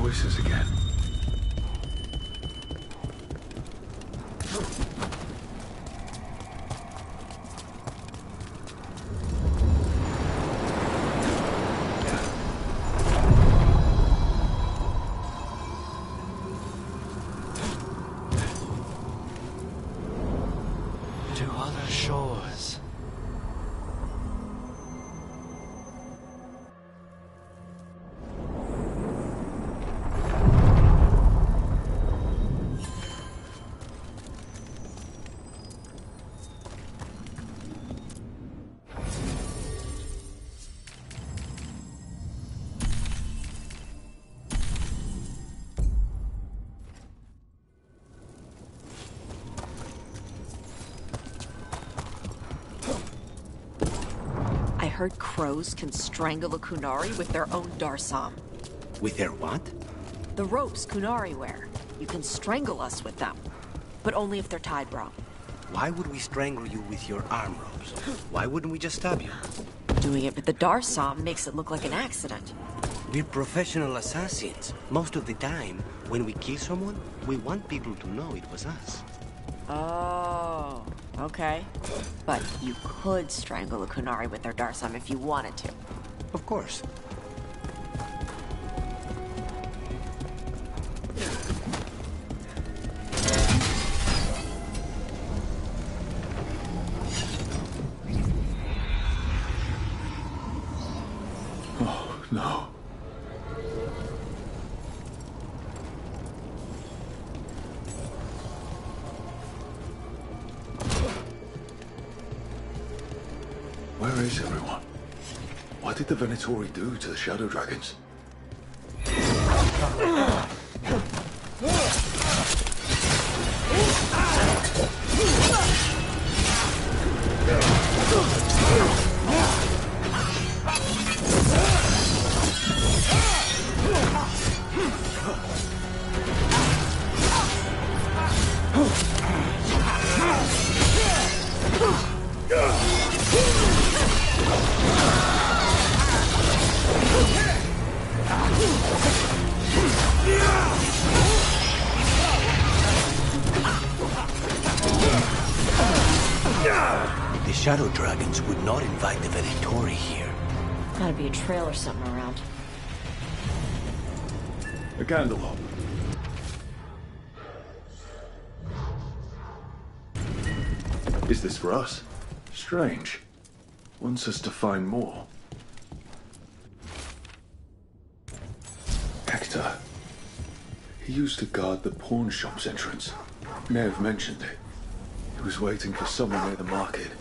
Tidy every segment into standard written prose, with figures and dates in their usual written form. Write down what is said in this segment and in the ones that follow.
voices again. To other shores. I heard crows can strangle a Kunari with their own darsam. With their what? The ropes Kunari wear. You can strangle us with them. But only if they're tied wrong. Why would we strangle you with your arm ropes? Why wouldn't we just stab you? Doing it with the darsam makes it look like an accident. We're professional assassins. Most of the time, when we kill someone, we want people to know it was us. Oh, okay. But you could strangle a Kunari with their darsam if you wanted to. Of course. Oh, no. Where is everyone? What did the Venatori do to the Shadow Dragons? The Shadow Dragons would not invite the Venatori here. Gotta be a trail or something around. A candle. Is this for us? Strange. Wants us to find more. Hector. He used to guard the pawn shop's entrance. May have mentioned it. He was waiting for someone near the market.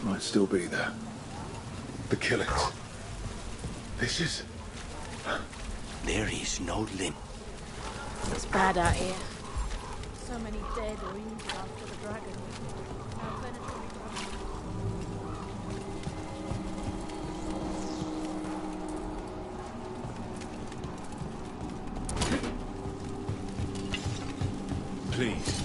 Might still be there. The killings. This is... There is no limit. It's bad out here. So many dead or injured after the dragon. Now Venatori dragon. Please.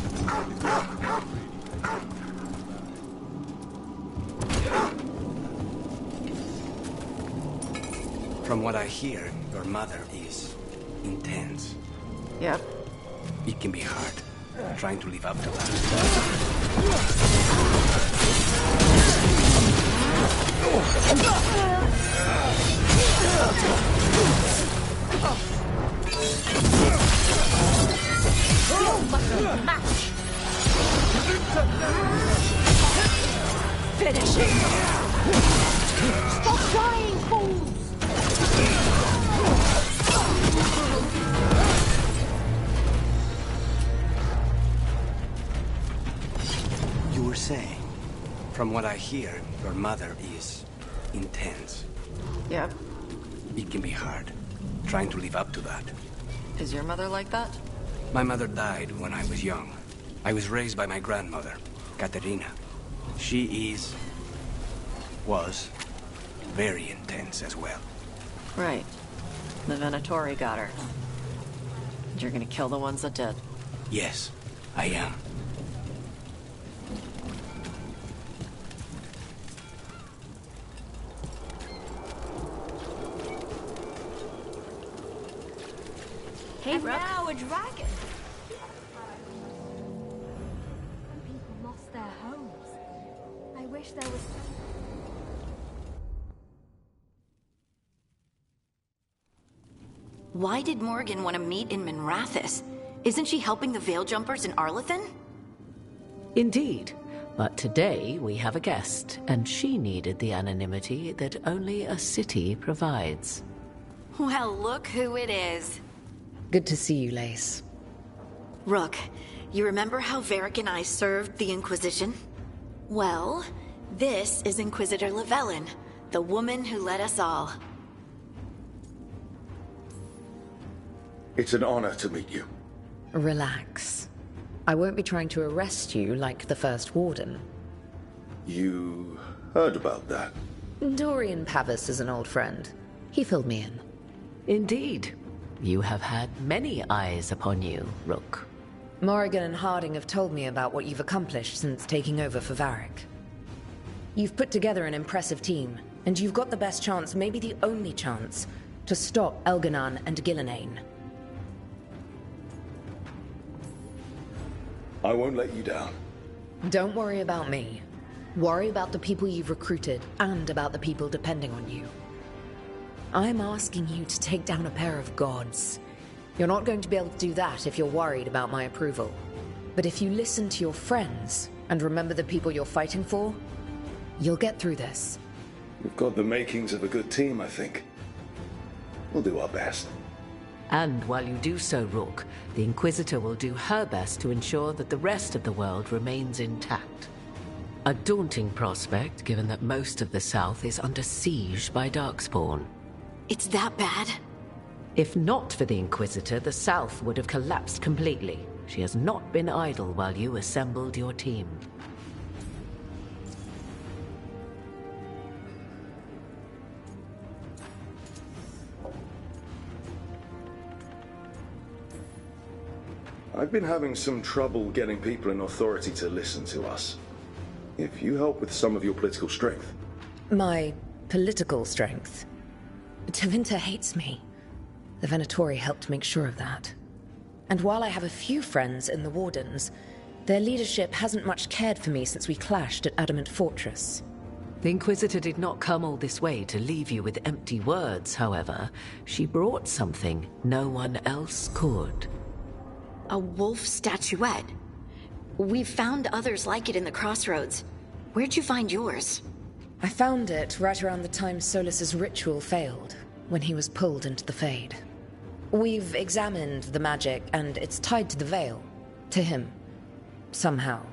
From what I hear, your mother is intense. Yep. It can be hard, trying to live up to that. Finish it! Stop trying, fools! You were saying, from what I hear, your mother is intense. Yep. It can be hard, trying to live up to that. Is your mother like that? My mother died when I was young. I was raised by my grandmother, Katerina. She was very intense as well. Right. The Venatori got her. You're gonna kill the ones that did. Yes, I am. And now a dragon. People lost their homes. I wish there was some... Why did Morgan want to meet in Minrathous? Isn't she helping the Veil Jumpers in Arlathan? Indeed. But today we have a guest, and she needed the anonymity that only a city provides. Well, look who it is. Good to see you, Lace. Rook, you remember how Varric and I served the Inquisition? Well, this is Inquisitor Llewellyn, the woman who led us all. It's an honor to meet you. Relax. I won't be trying to arrest you like the First Warden. You heard about that? Dorian Pavis is an old friend. He filled me in. Indeed. You have had many eyes upon you, Rook. Morrigan and Harding have told me about what you've accomplished since taking over for Varric. You've put together an impressive team, and you've got the best chance, maybe the only chance, to stop Elganon and Gillenane. I won't let you down. Don't worry about me. Worry about the people you've recruited, and about the people depending on you. I'm asking you to take down a pair of gods. You're not going to be able to do that if you're worried about my approval. But if you listen to your friends, and remember the people you're fighting for, you'll get through this. We've got the makings of a good team, I think. We'll do our best. And while you do so, Rook, the Inquisitor will do her best to ensure that the rest of the world remains intact. A daunting prospect, given that most of the South is under siege by Darkspawn. It's that bad? If not for the Inquisitor, the South would have collapsed completely. She has not been idle while you assembled your team. I've been having some trouble getting people in authority to listen to us. If you help with some of your political strength. My political strength? Tevinter hates me. The Venatori helped make sure of that. And while I have a few friends in the Wardens, their leadership hasn't much cared for me since we clashed at Adamant Fortress. The Inquisitor did not come all this way to leave you with empty words, however. She brought something no one else could. A wolf statuette. We've found others like it in the crossroads. Where'd you find yours? I found it right around the time Solus's ritual failed, when he was pulled into the Fade. We've examined the magic, and it's tied to the Veil. To him. Somehow.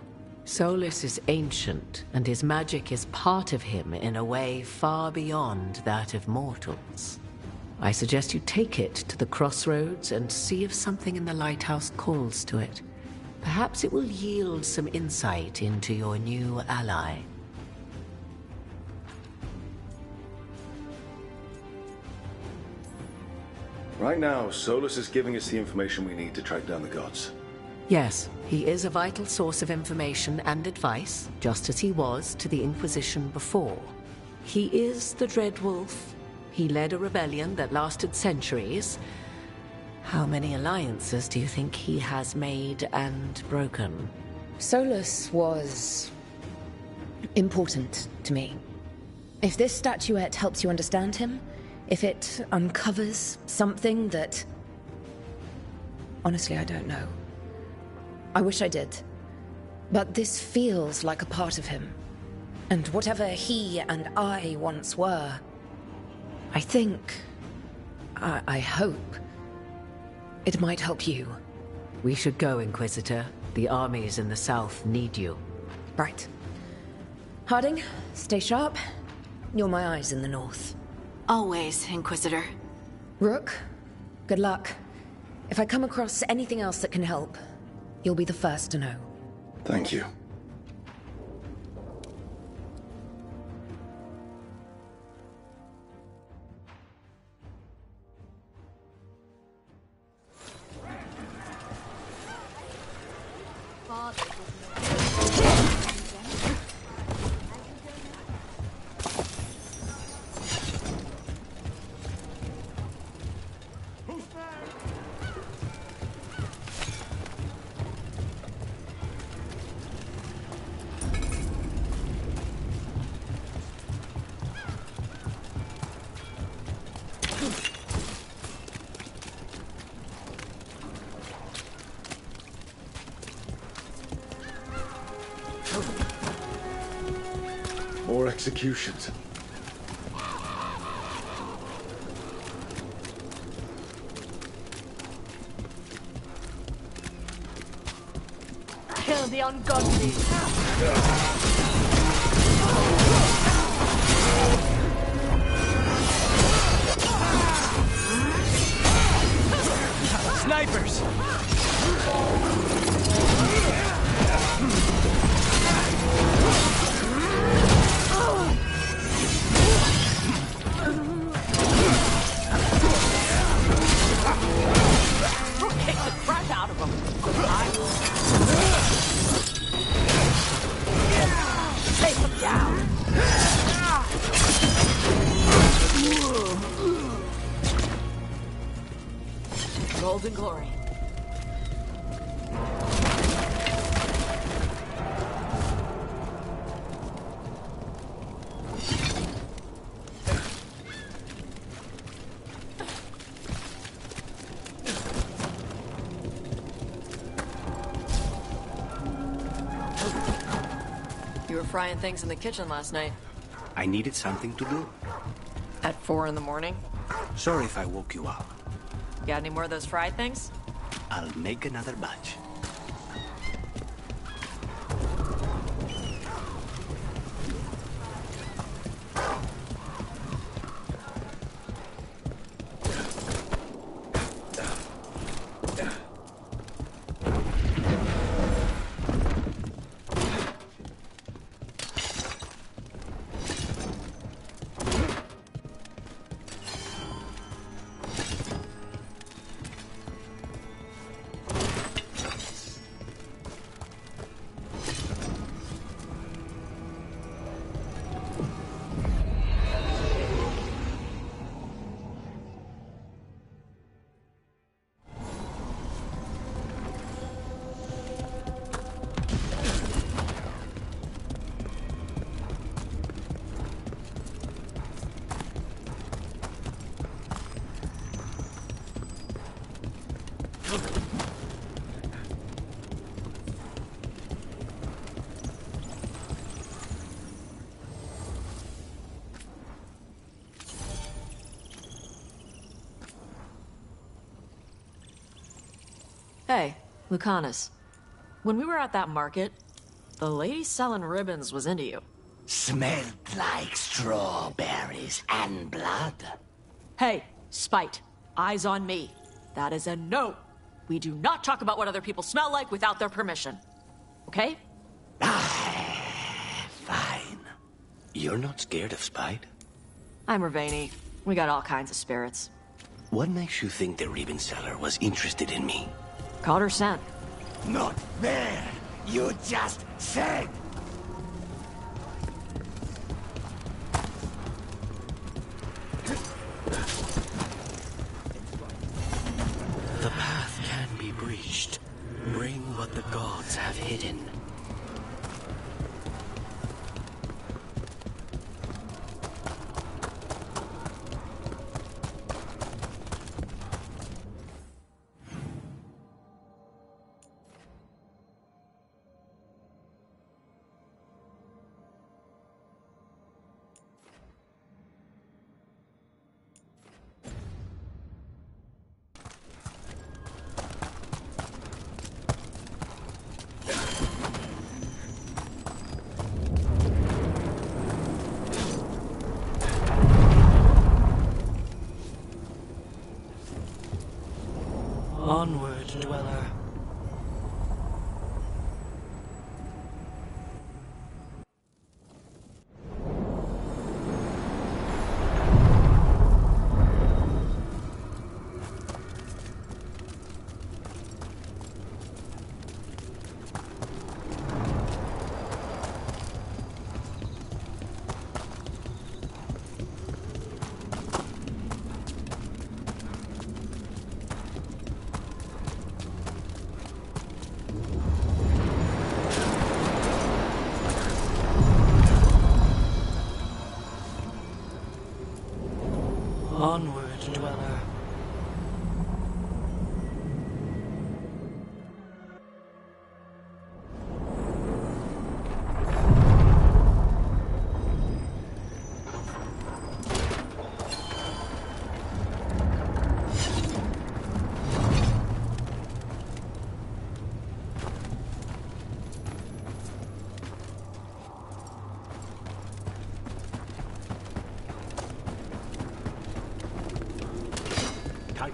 Solus is ancient, and his magic is part of him in a way far beyond that of mortals. I suggest you take it to the crossroads and see if something in the lighthouse calls to it. Perhaps it will yield some insight into your new ally. Right now, Solus is giving us the information we need to track down the gods. Yes, he is a vital source of information and advice, just as he was to the Inquisition before. He is the Dread Wolf. He led a rebellion that lasted centuries. How many alliances do you think he has made and broken? Solus was important to me. If this statuette helps you understand him, if it uncovers something that... Honestly, I don't know. I wish I did. But this feels like a part of him. And whatever he and I once were, I think... I hope... it might help you. We should go, Inquisitor. The armies in the south need you. Right. Harding, stay sharp. You're my eyes in the north. Always, Inquisitor. Rook, good luck. If I come across anything else that can help, you'll be the first to know. Thank you. more executions. Kill the ungodly. Snipers! Kick the crap out of them. Take them down. Golden glory. You were frying things in the kitchen last night. I needed something to do. At 4 in the morning? Sorry if I woke you up. Got any more of those fried things? I'll make another batch. Hey, Lucanus. When we were at that market, the lady selling ribbons was into you. Smelled like strawberries and blood. Hey, Spite. Eyes on me. That is a no. We do not talk about what other people smell like without their permission. Okay? Fine. You're not scared of Spite? I'm Ravani. We got all kinds of spirits. What makes you think the ribbon seller was interested in me? Called her scent. Not there. You just said. The path can be breached. Bring what the gods have hidden.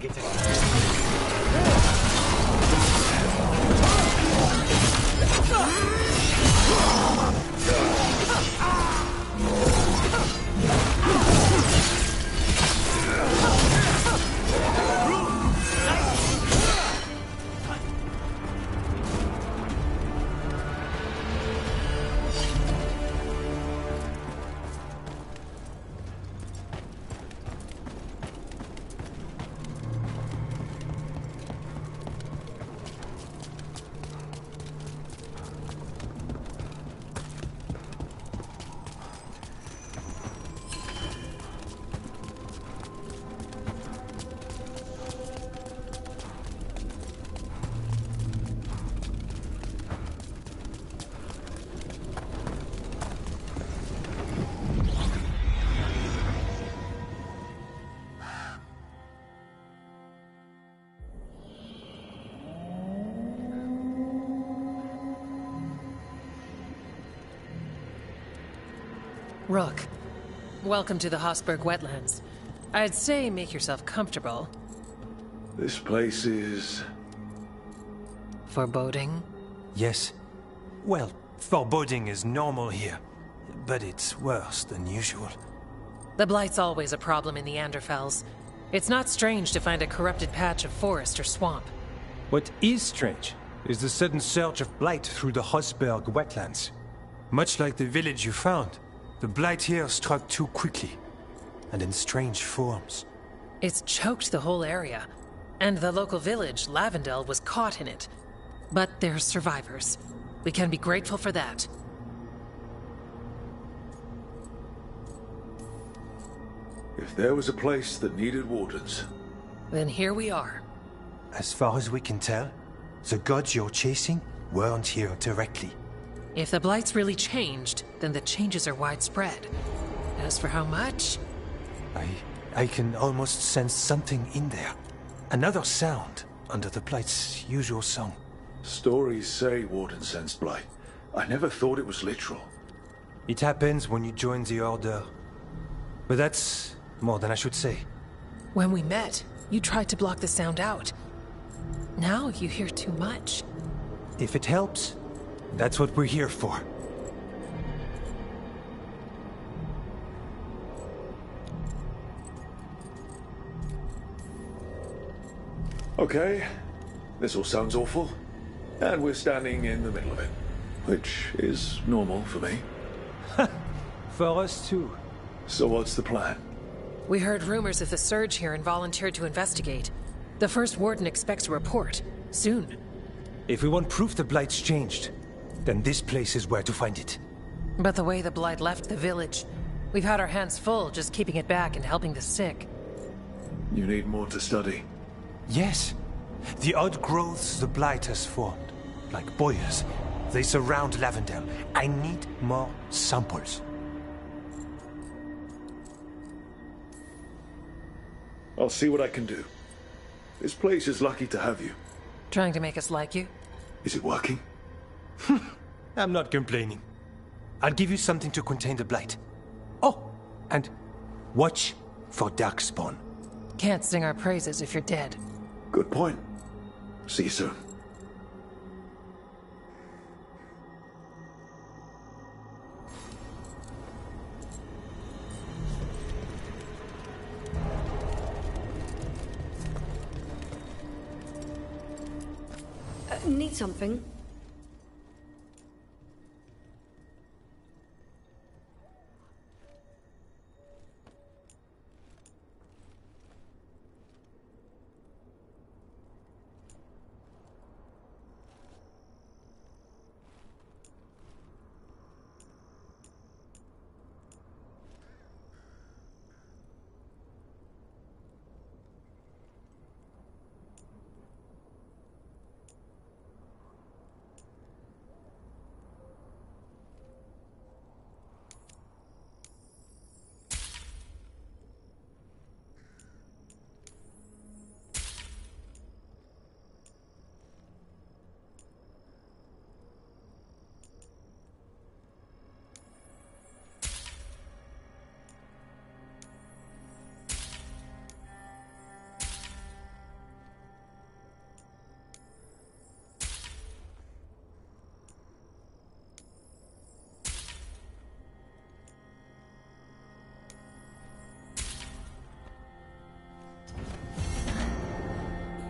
get it. Rook, welcome to the Hosberg wetlands. I'd say make yourself comfortable. This place is... Foreboding? Yes. Well, foreboding is normal here, but it's worse than usual. The Blight's always a problem in the Anderfels. It's not strange to find a corrupted patch of forest or swamp. What is strange is the sudden surge of blight through the Hosberg wetlands. Much like the village you found, the blight here struck too quickly, and in strange forms. It's choked the whole area, and the local village, Lavendel, was caught in it. But they're survivors. We can be grateful for that. If there was a place that needed wardens... Then here we are. As far as we can tell, the gods you're chasing weren't here directly. If the Blight's really changed, then the changes are widespread. As for how much... I can almost sense something in there. Another sound under the Blight's usual song. Stories say Warden sensed blight. I never thought it was literal. It happens when you join the Order. But that's more than I should say. When we met, you tried to block the sound out. Now you hear too much. If it helps, that's what we're here for. Okay, this all sounds awful. And we're standing in the middle of it. Which is normal for me. For us too. So what's the plan? We heard rumors of the surge here and volunteered to investigate. The first warden expects a report. Soon. If we want proof the Blight's changed, then this place is where to find it. But the way the Blight left the village, we've had our hands full just keeping it back and helping the sick. You need more to study. Yes. The odd growths the Blight has formed, like boyers, they surround Lavendel. I need more samples. I'll see what I can do. This place is lucky to have you. Trying to make us like you? Is it working? I'm not complaining. I'll give you something to contain the Blight. Oh, and watch for Darkspawn. Can't sing our praises if you're dead. Good point. See you soon. Need something?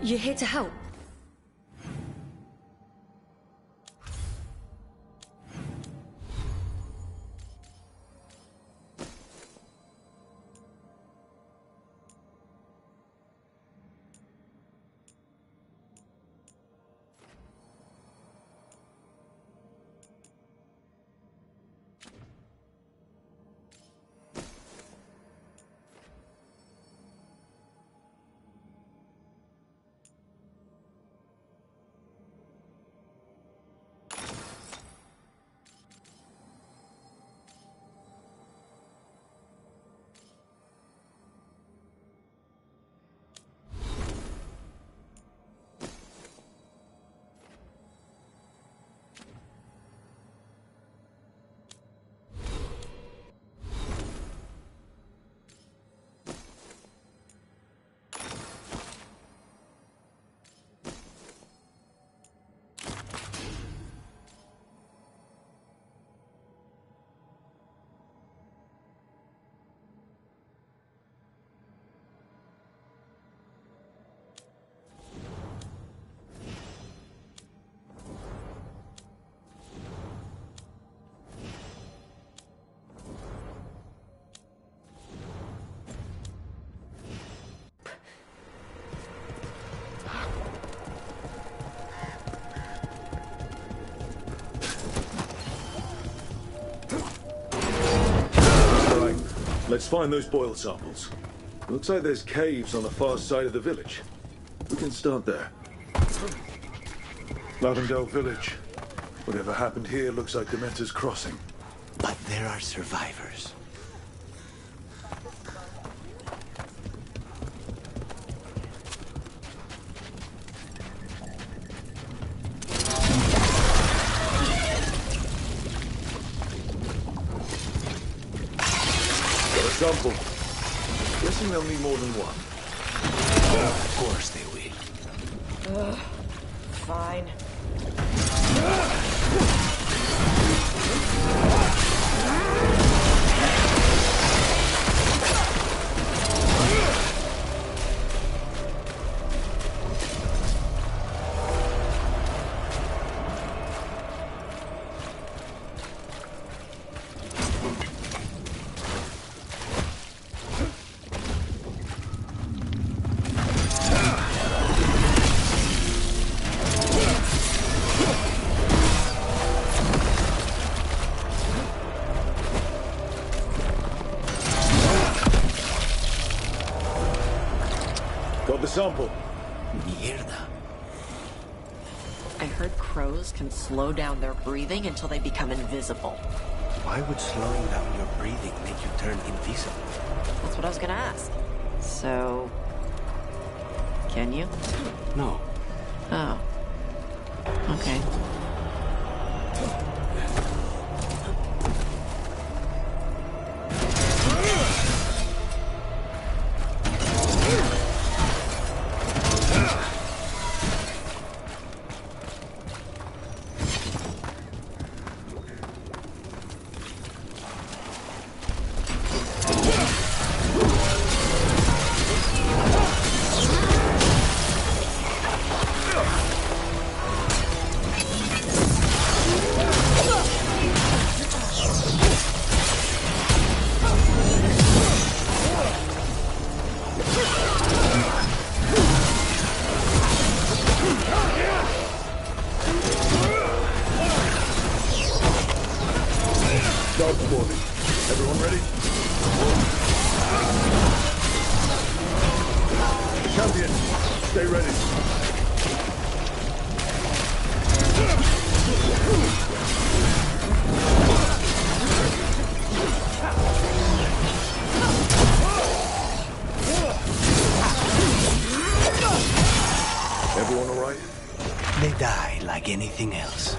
You're here to help. Let's find those boil samples. Looks like there's caves on the far side of the village. We can start there. Lavendale Village. Whatever happened here looks like Dementor's Crossing. But there are survivors. Sample. Guessing they'll need more than one. Of course they will. Fine. Sample. Mierda. I heard crows can slow down their breathing until they become invisible. Why would slowing down your breathing make you turn invisible? That's what I was gonna ask. So... can you? No. Oh. Okay. Everyone ready? Champion, stay ready. Everyone all right? They die like anything else.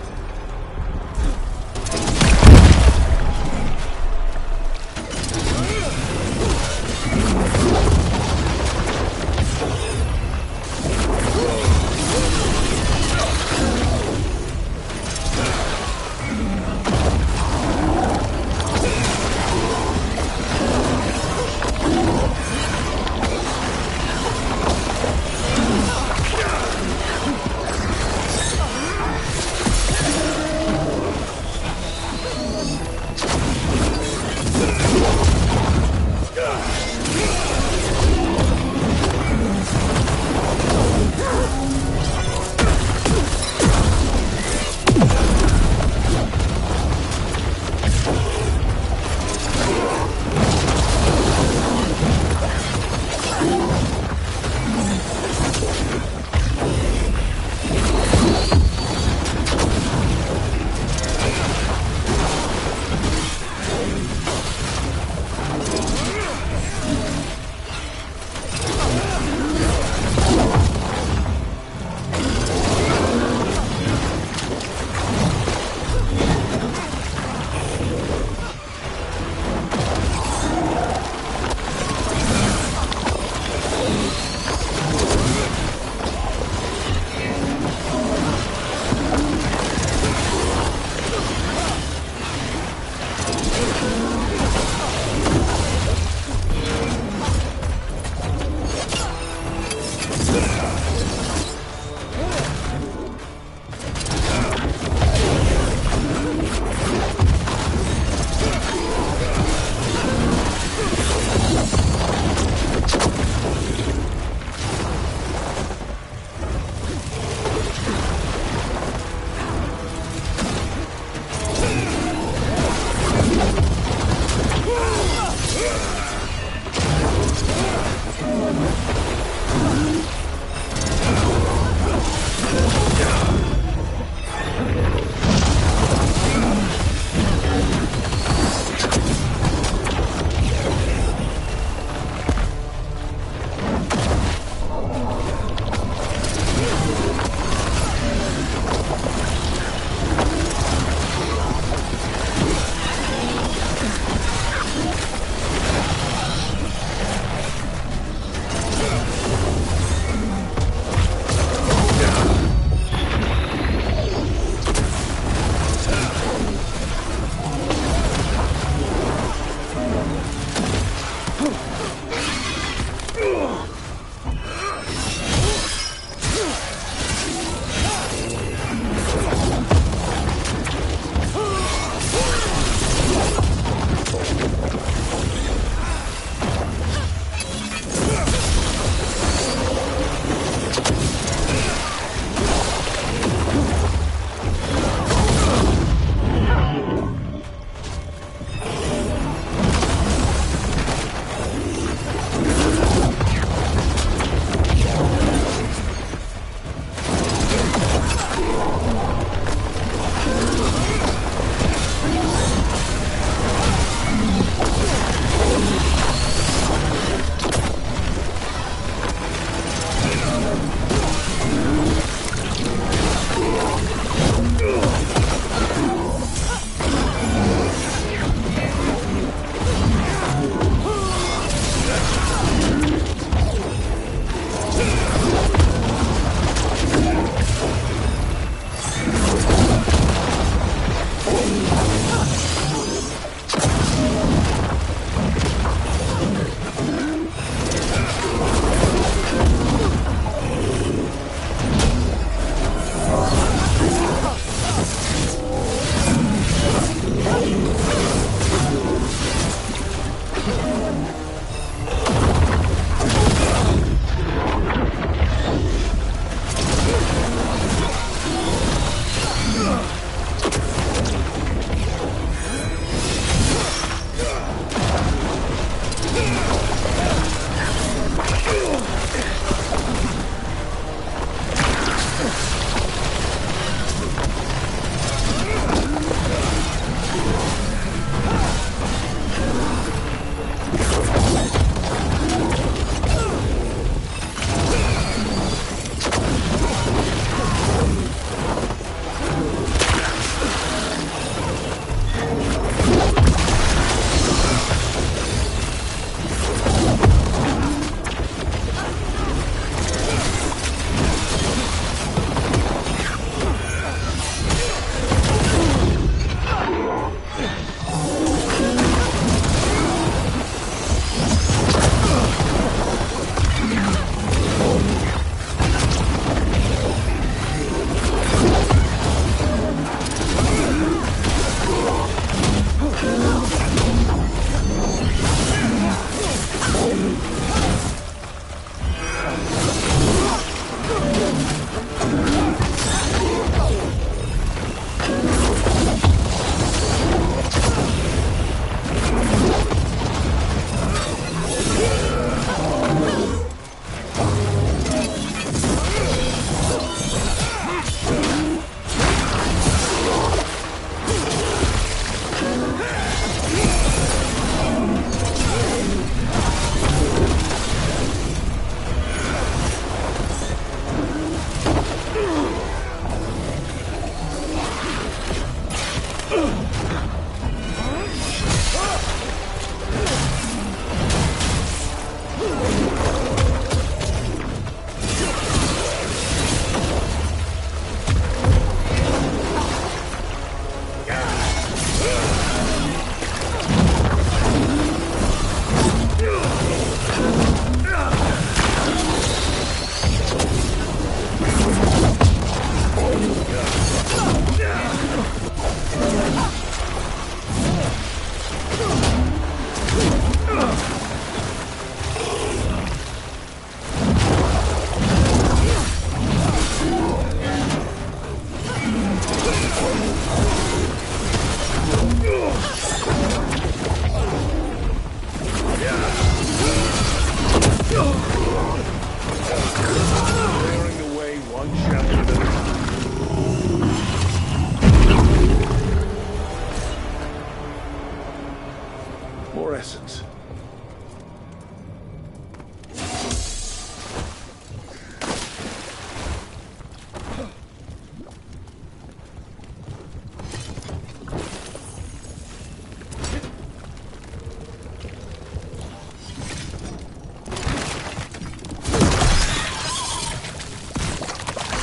More essence.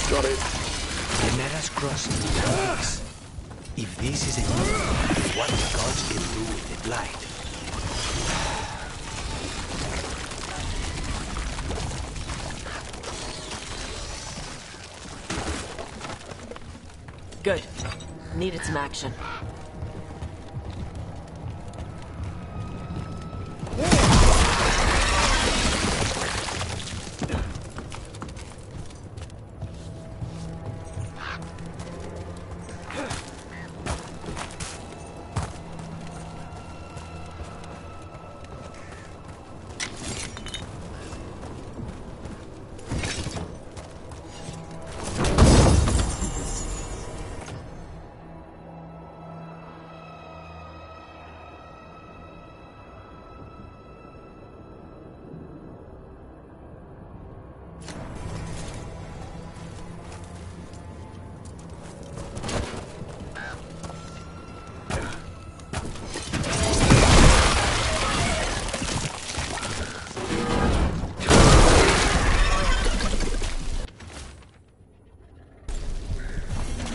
Got it. The Nera's crossed the weeks. If this is a clue, what the gods can do with the blight. Good. Needed some action.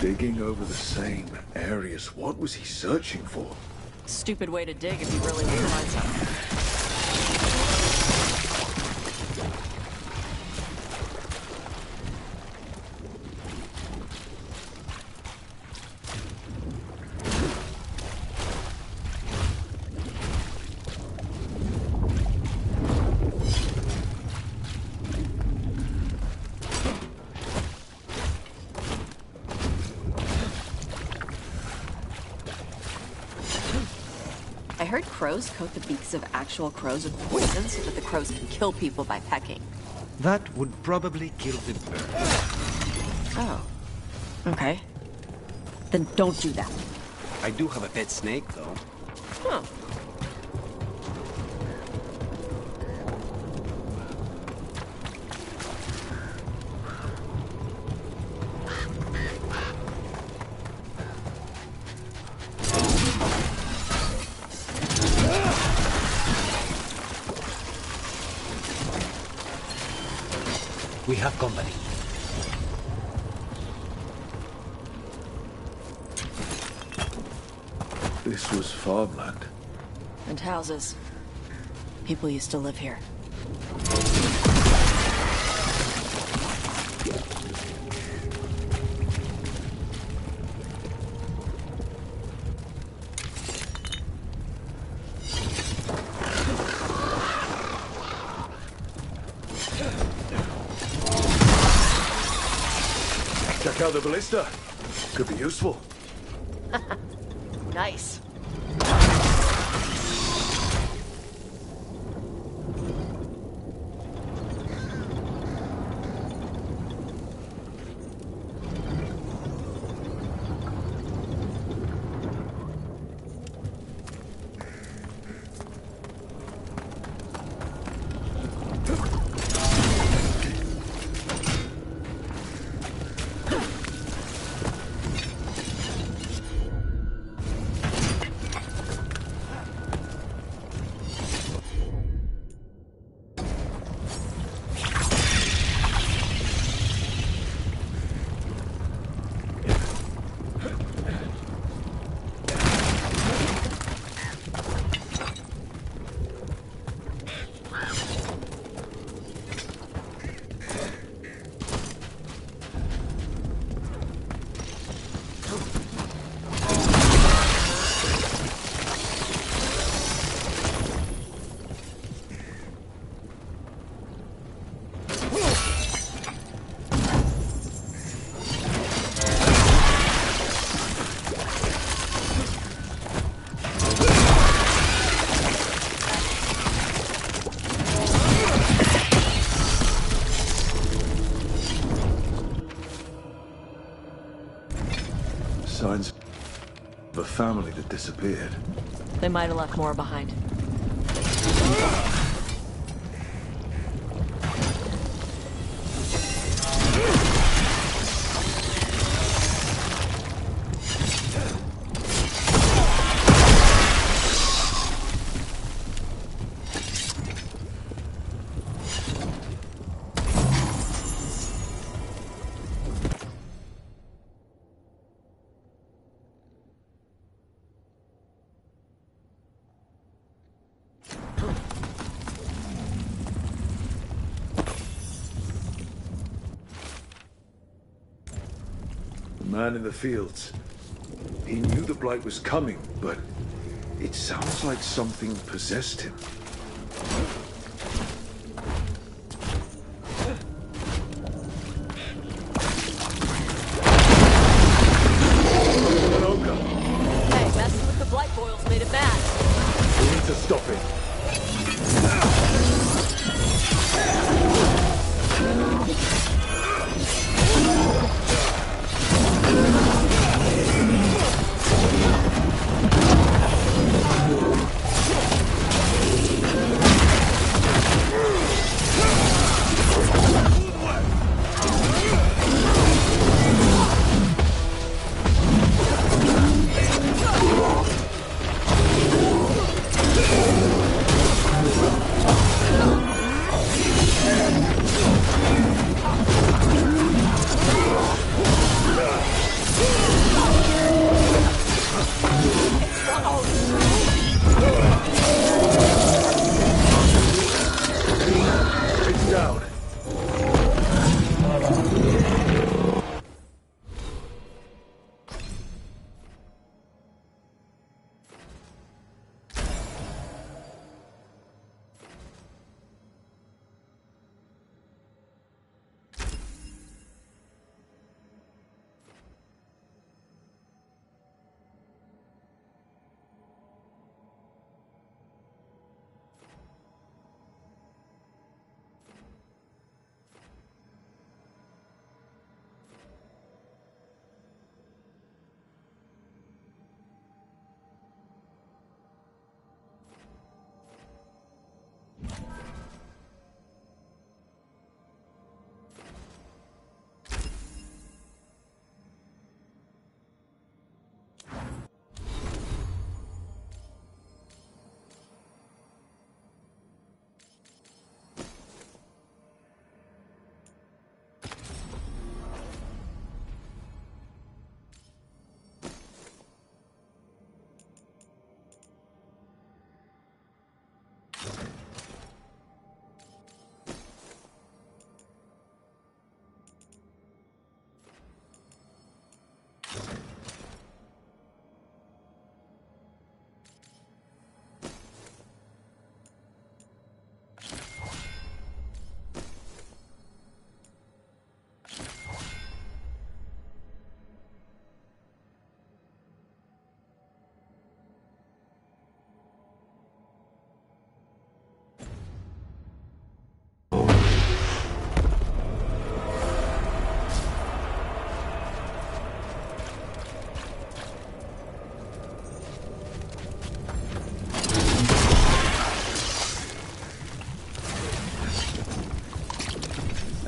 Digging over the same areas. What was he searching for? Stupid way to dig if you really want to find something. I heard crows coat the beaks of actual crows with poison so that the crows can kill people by pecking. That would probably kill the bird. Oh. Okay. Then don't do that. I do have a pet snake, though. Huh. We have company. This was farmland. And houses. People used to live here. Check out the ballista. Could be useful. Nice. Signs of a family that disappeared. They might have left more behind. Man in the fields. He knew the blight was coming, but it sounds like something possessed him. Hey, messing with the blight boils made it bad. We need to stop it.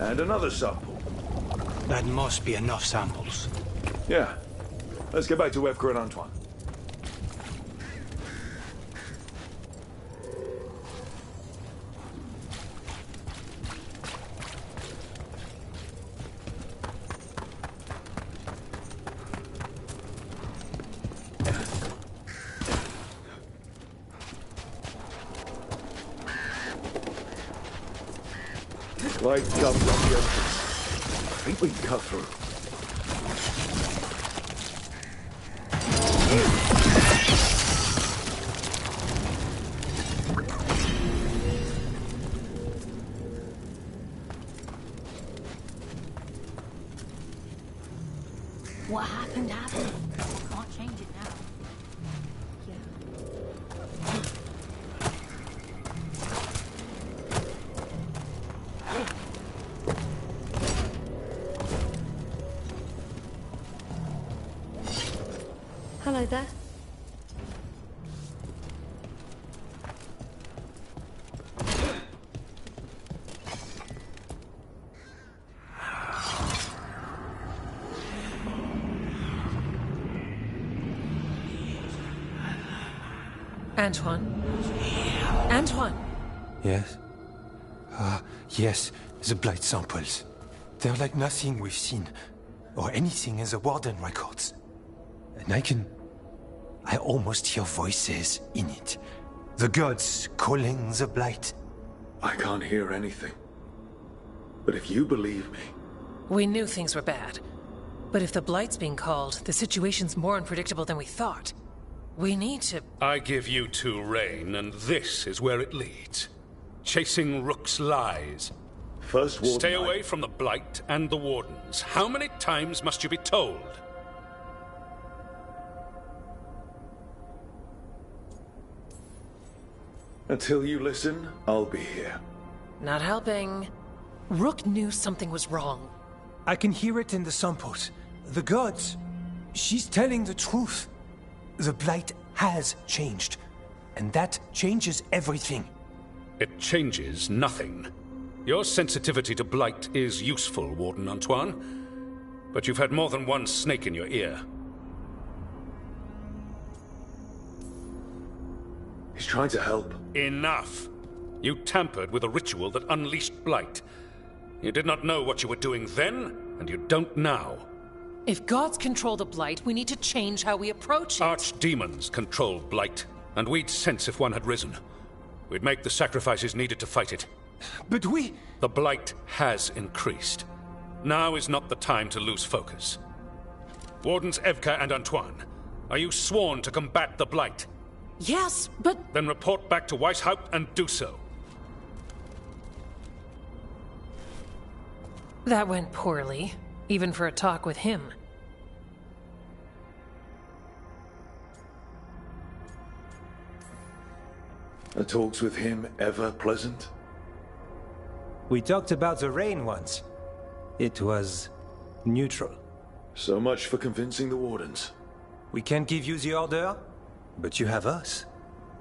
And another sample. That must be enough samples. Yeah. Let's get back to Webker and Antoine. Light comes on the entrance. I think we can cut through. What happened happened. Can't change it now. Hello there. Antoine? Antoine! Yes? Yes, the blight samples. They're like nothing we've seen, or anything in the Warden records. And I almost hear voices in it. The gods calling the blight. I can't hear anything. But if you believe me... We knew things were bad. But if the blight's being called, the situation's more unpredictable than we thought. We need to... I give you two reign, and this is where it leads. Chasing Rook's lies. First Warden... Stay away from the Blight and the Wardens. How many times must you be told? Until you listen, I'll be here. Not helping. Rook knew something was wrong. I can hear it in the samples. The gods. She's telling the truth. The blight has changed. And that changes everything. It changes nothing. Your sensitivity to blight is useful, Warden Antoine. But you've had more than one snake in your ear. He's trying to help. Enough! You tampered with a ritual that unleashed blight. You did not know what you were doing then, and you don't now. If gods control the blight, we need to change how we approach it. Archdemons control blight, and we'd sense if one had risen. We'd make the sacrifices needed to fight it. But we... The blight has increased. Now is not the time to lose focus. Wardens Evka and Antoine, are you sworn to combat the blight? Yes, but... Then report back to Weishaupt and do so. That went poorly, even for a talk with him. Are talks with him ever pleasant? We talked about the rain once. It was neutral. So much for convincing the Wardens. We can't give you the order, but you have us.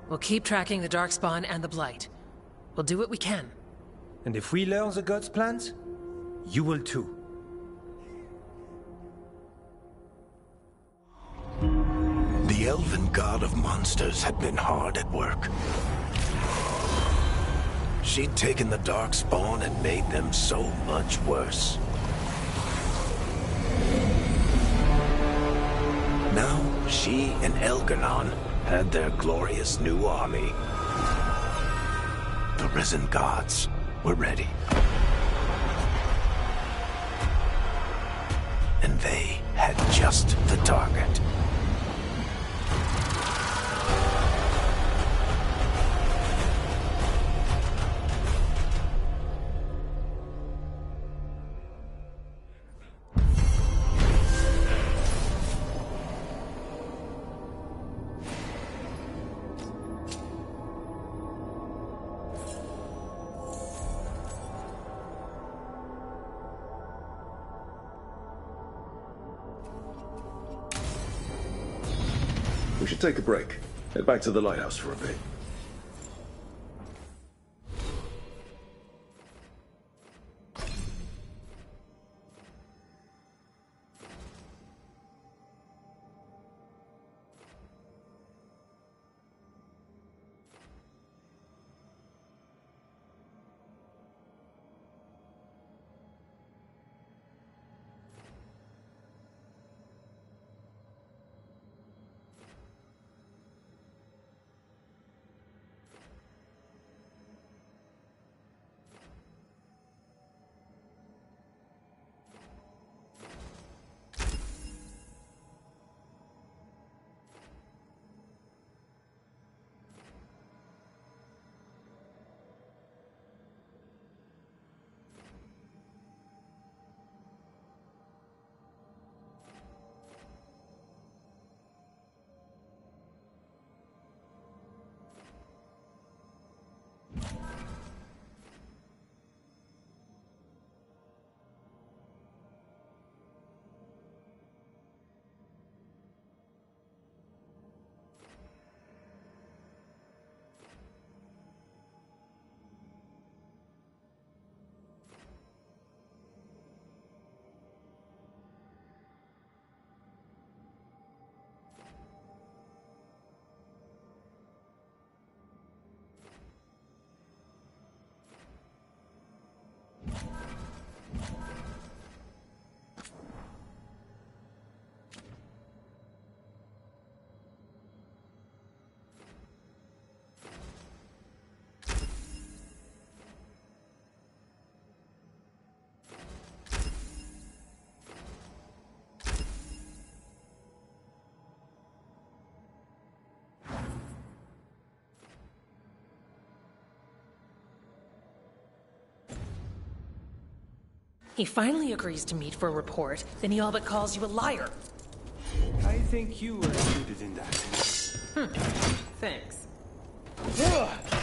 We'll keep tracking the Darkspawn and the Blight. We'll do what we can. And if we learn the gods' plans, you will too. The elven god of monsters had been hard at work. She'd taken the Darkspawn and made them so much worse. Now, she and Elganon had their glorious new army. The risen gods were ready. And they had just the target. We should take a break. Head back to the lighthouse for a bit. He finally agrees to meet for a report, then he all but calls you a liar. I think you were included in that. Thanks. Ugh.